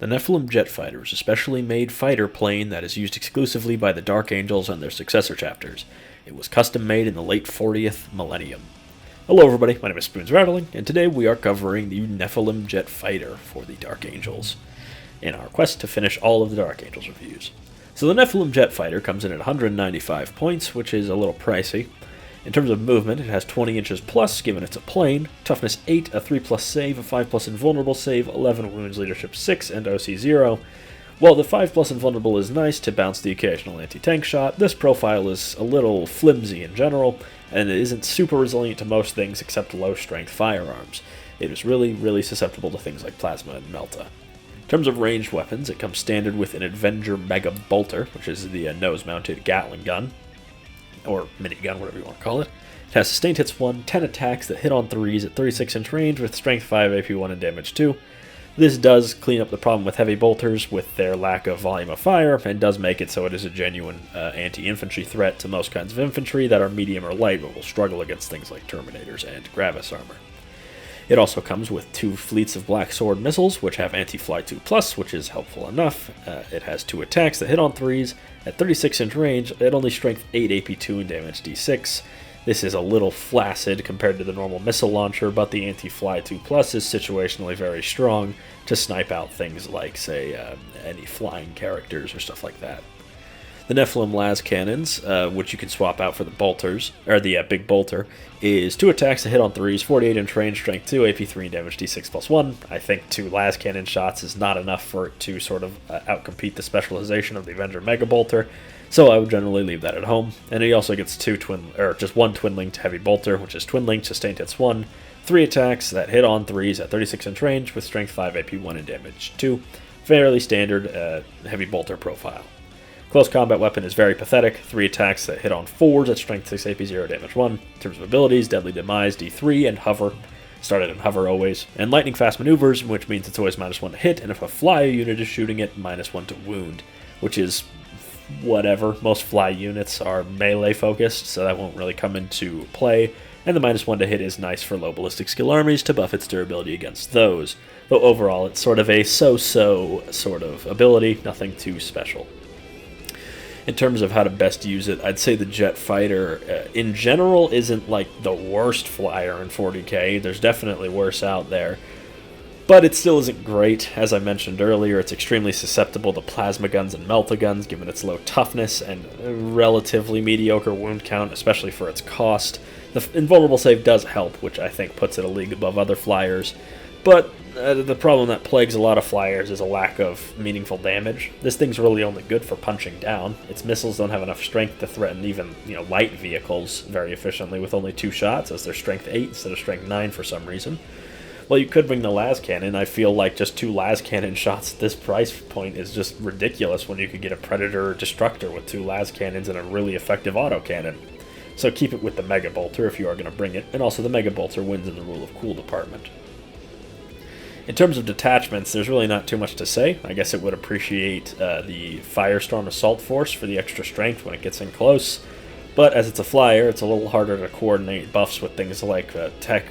The Nephilim jetfighter is a specially made fighter plane that is used exclusively by the Dark Angels and their successor chapters. It was custom made in the late 40th millennium. Hello everybody, my name is Spoons Rattling, and today we are covering the Nephilim jetfighter for the Dark Angels, in our quest to finish all of the Dark Angels reviews. So the Nephilim jetfighter comes in at 195 points, which is a little pricey. In terms of movement, it has 20 inches plus, given it's a plane, toughness 8, a 3 plus save, a 5 plus invulnerable save, 11 wounds, leadership 6, and OC 0. While the 5 plus invulnerable is nice to bounce the occasional anti-tank shot, this profile is a little flimsy in general, and it isn't super resilient to most things except low-strength firearms. It is really susceptible to things like plasma and melta. In terms of ranged weapons, it comes standard with an Avenger Mega Bolter, which is the nose-mounted Gatling gun, or minigun, whatever you want to call it. It has sustained hits 1, 10 attacks that hit on 3s at 36-inch range with strength 5, AP 1, and damage 2. This does clean up the problem with heavy bolters with their lack of volume of fire, and does make it so it is a genuine anti-infantry threat to most kinds of infantry that are medium or light but will struggle against things like Terminators and Gravis armor. It also comes with 2 fleets of Black Sword missiles, which have anti-fly 2+, which is helpful enough. It has 2 attacks that hit on 3s at 36-inch range at only strength 8, AP 2, and damage D6. This is a little flaccid compared to the normal missile launcher, but the anti-fly 2+ is situationally very strong to snipe out things like, say, any flying characters or stuff like that. The Nephilim las cannons, which you can swap out for the bolters, or the big bolter, is 2 attacks that hit on 3s, 48-inch range, strength 2, AP 3, and damage D6 plus 1. I think 2 las cannon shots is not enough for it to sort of outcompete the specialization of the Avenger Mega Bolter, so I would generally leave that at home. And he also gets just one twin-linked heavy bolter, which is twin-linked, sustained hits 1, 3 attacks that hit on 3s at 36-inch range with strength 5, AP 1, and damage 2. Fairly standard heavy bolter profile. Close combat weapon is very pathetic, 3 attacks that hit on 4s at strength 6, AP 0, damage 1. In terms of abilities, Deadly Demise, D3, and Hover. Started in Hover always. And Lightning Fast Maneuvers, which means it's always -1 to hit, and if a fly unit is shooting it, -1 to wound, which is whatever. Most fly units are melee focused, so that won't really come into play. And the -1 to hit is nice for low ballistic skill armies to buff its durability against those. Though overall, it's sort of a so-so sort of ability, nothing too special. In terms of how to best use it, I'd say the jet fighter in general isn't like the worst flyer in 40k. There's definitely worse out there, but it still isn't great. As I mentioned earlier, it's extremely susceptible to plasma guns and melta guns given its low toughness and relatively mediocre wound count, especially for its cost. The invulnerable save does help, which I think puts it a league above other flyers, but the problem that plagues a lot of flyers is a lack of meaningful damage. This thing's really only good for punching down. Its missiles don't have enough strength to threaten even, light vehicles very efficiently with only 2 shots, as they're strength 8 instead of strength 9 for some reason. Well, you could bring the las cannon. I feel like just 2 las cannon shots at this price point is just ridiculous when you could get a Predator or Destructor with 2 las cannons and a really effective autocannon. So keep it with the Mega Bolter if you are going to bring it, and also the Mega Bolter wins in the Rule of Cool department. In terms of detachments, there's really not too much to say. I guess it would appreciate the Firestorm Assault Force for the extra strength when it gets in close, but as it's a flyer, it's a little harder to coordinate buffs with things like tech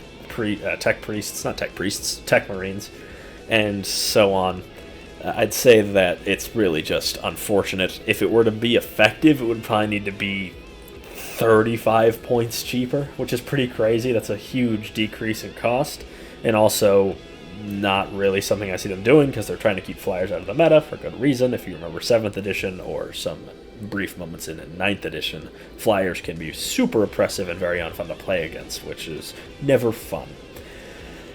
marines, and so on. I'd say that it's really just unfortunate. If it were to be effective, it would probably need to be 35 points cheaper, which is pretty crazy. That's a huge decrease in cost, and also not really something I see them doing because they're trying to keep flyers out of the meta for good reason. If you remember 7th edition or some brief moments in 9th edition, flyers can be super oppressive and very unfun to play against, which is never fun.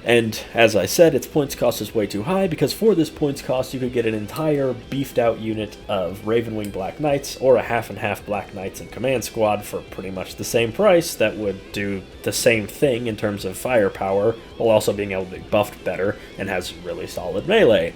And as I said, its points cost is way too high because for this points cost you could get an entire beefed out unit of Ravenwing Black Knights or a half and half Black Knights and Command Squad for pretty much the same price that would do the same thing in terms of firepower while also being able to be buffed better and has really solid melee.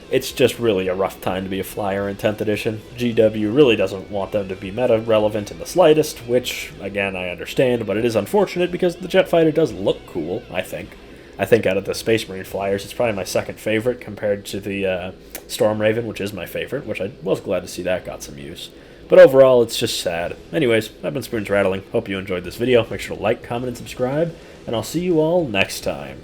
It's just really a rough time to be a flyer in 10th edition. GW really doesn't want them to be meta relevant in the slightest, which again I understand, but it is unfortunate because the jet fighter does look cool, I think. I think out of the Space Marine flyers, it's probably my second favorite compared to the Storm Raven, which is my favorite, which I was glad to see that got some use. But overall, it's just sad. Anyways, I've been Spoons Rattling. Hope you enjoyed this video. Make sure to like, comment, and subscribe, and I'll see you all next time.